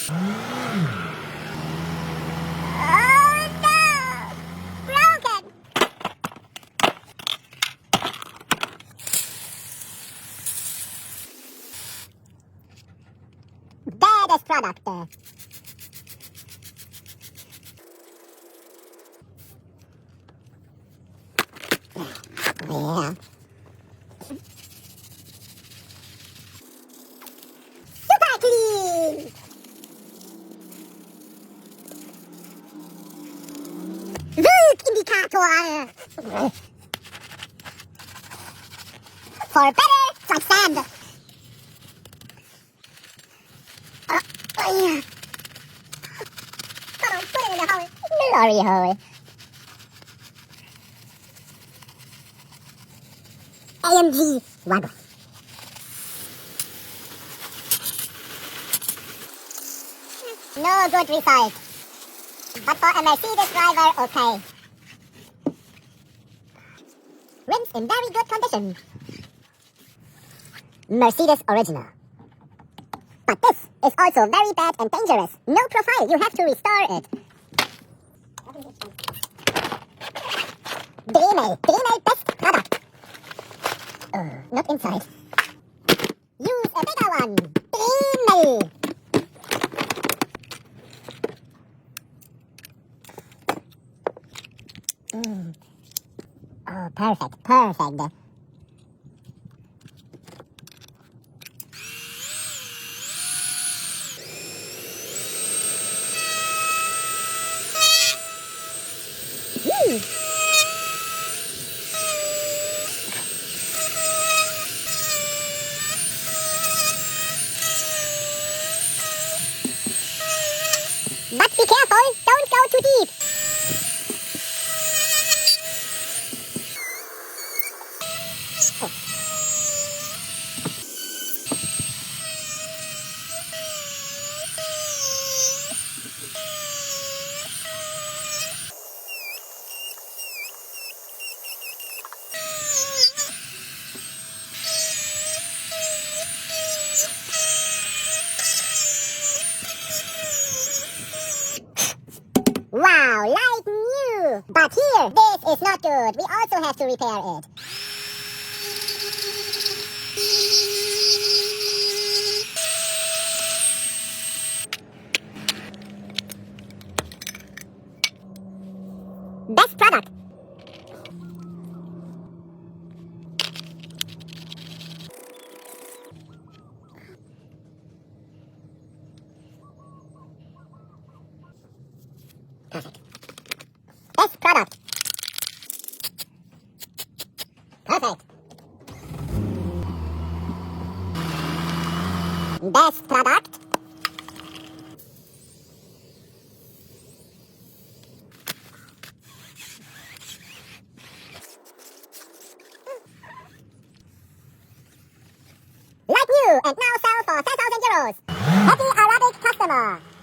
Oh no! Broken! Baddest product. Yeah. Super clean! Root indicator! For better, like sand. Yeah. Come on, put it in the hole. Glory hole. AMG rubber. No good result. But for a Mercedes driver, okay. Rims in very good condition. Mercedes original. But this is also very bad and dangerous. No profile, you have to restore it. Dremel best product. Not inside. Use a bigger one. Dremel. Oh, perfect. But be careful, don't go too deep. Wow, like new! But here, this is not good. We also have to repair it. Best product. Perfect. Best product. Perfect. Best product. Like new and now sell for €10,000. Happy Arabic customer.